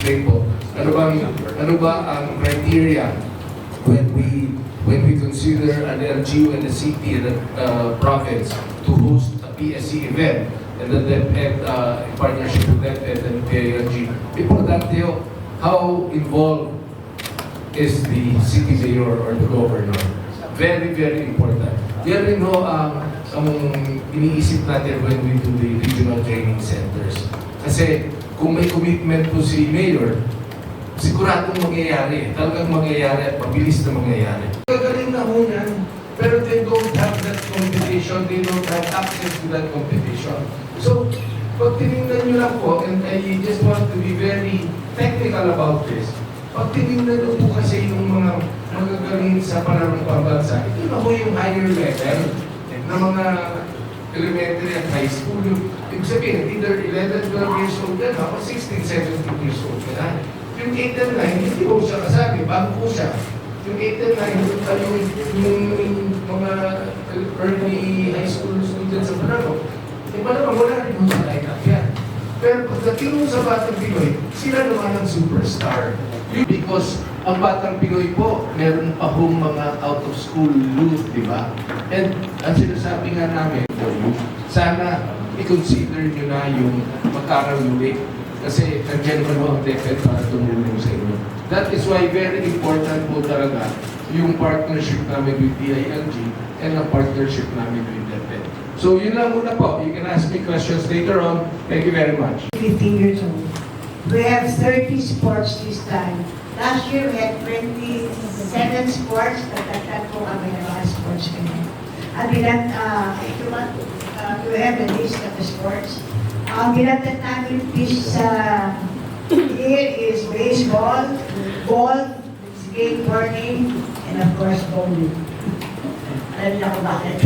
explain po, ano ba ang criteria when we consider an LGU and a city and a province to host a PSC event and the DepEd in partnership with DepEd and PILG. Importante ho, how involved is the city mayor or the governor? Very, very important. Yan rin ho ang iniisip natin when we do the regional training centers. Kasi kung may commitment po si mayor, siguradong mangyayari. Talagang mangyayari at mabilis na mangyayari. Gagaling na ho yan. Pero they don't have that competition. They don't have access to that competition. So, pag tinignan nyo lang po, and I just want to be very technical about this, pag tinignan nyo po kasi yung mga magagaling sa panahon ng pambansa, ito na po yung higher level na mga elementary at high school. Ibig sabihin, either 11, 12 years old na, o 16, 17 years old na. Yung 8 and 9, hindi po siya kasali, bago po siya. Yung 8 and 9, yung mga early high school students sa Manalo, iba naman wala rin mo sa line-up yan. Pero pagdating mo sa Batang Pinoy, sila naman ang superstar. Because ang Batang Pinoy po, meron pa hong mga out-of-school youth, di ba? And ang sinasabi nga namin, sana i-consider nyo na yung magkakaroon kasi nandiyan pa ang DepEd para tumulong sa inyo. That is why very important po talaga yung partnership namin with DILG and ang partnership namin with DepEd. So yun lang muna po. You can ask me questions later on. Thank you very much. 15 years old. We have 30 sports this time. Last year we had 27 sports, tatatan po kami ng mga sports kami. At if you want to have a list of the sports, ang binatad namin here is baseball, golf, skateboarding, and of course bowling. Alam niyo kung bakit.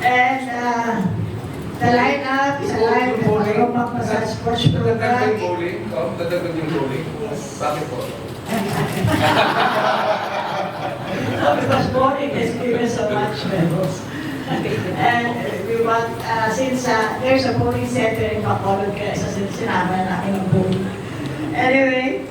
And the lineup is a lineup of Romang Pasal Sports Program. Dadagdag yung bowling? Dadagdag yung bowling? Yes. Bakit po? Because bowling has given so much medals. And we want, since there's a bowling center in Bacolod, kaya isa sinama namin ang bowling. Anyway,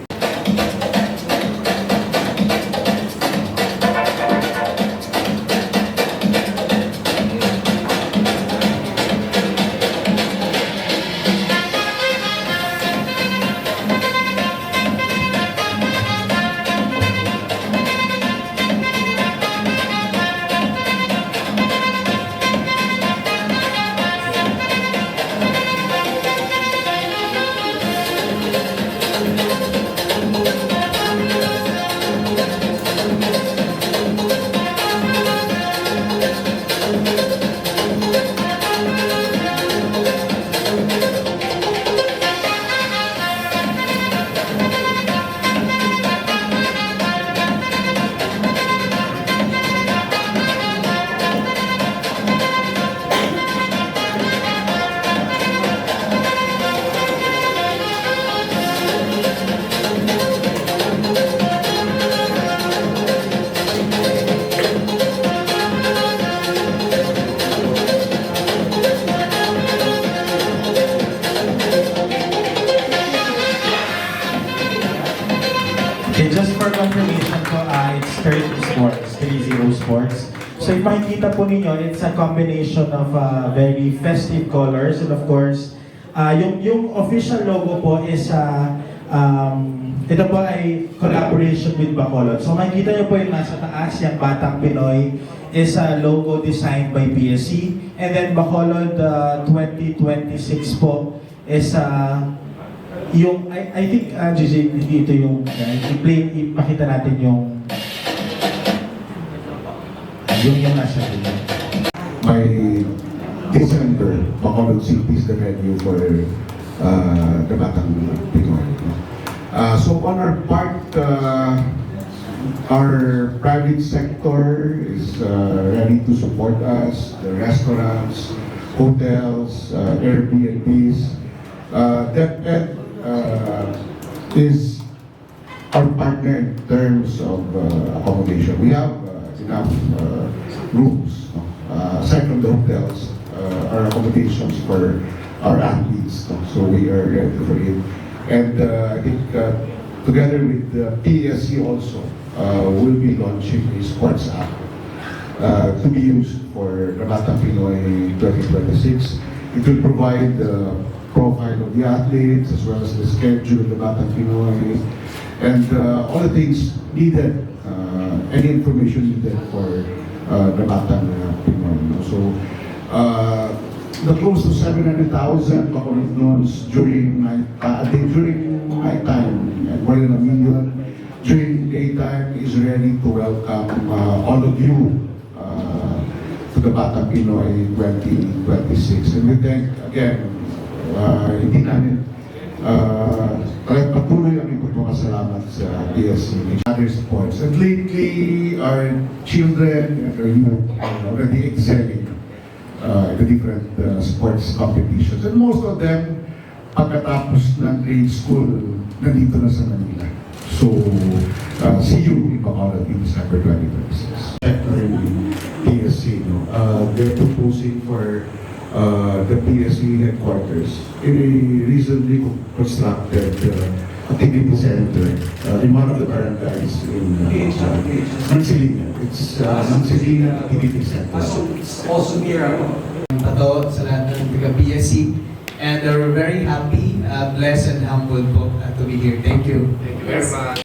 Okay, just for confirmation po, it's 30 sports, 30 sports. So if makikita po ninyo, it's a combination of very festive colors and of course, yung official logo po is ito po ay collaboration with Bacolod. So makikita nyo po yung nasa taas, yung Batang Pinoy is a logo designed by PSC. And then Bacolod 2026 po is yung, I think, Gigi, hindi ito yung, ipakita natin yung nasa dito. By December, Bacolod City is the venue for the Batang Pinoy. So on our part, our private sector is ready to support us, the restaurants, hotels, Airbnbs. DepEd is our partner in terms of accommodation. We have enough rooms, aside from the hotels, our accommodations for our athletes. So we are ready for it. And I think together with the PSC also, we'll be launching a sports app to be used for Kabatang Pinoy 2026. It will provide the profile of the athletes as well as the schedule of the Kabatang Pinoy and all the things needed, any information needed for the Kabatang Pinoy. So, the close to 700,000 Bacolodons during night time, and more than 1 million during daytime is ready to welcome all of you to the Batang Pinoy 2026. And we thank again, hindi namin patuloy ang pagpapasalamat sa PSC and other sports. And lately, our children and our youth are already excelling the different sports competitions. And most of them, pagkatapos ng grade school, nandito na sa Manila. So, see you in Bacolod in December 2026. PSC, no? They're proposing for the PSC headquarters in a recently constructed activity center in one of the barangays in Mansilina. It's Mansilina Activity Center. It's also near Tato sa lahat ng taga-PSC. And we're very happy, blessed and humbled po to be here. Thank you. Thank you very much.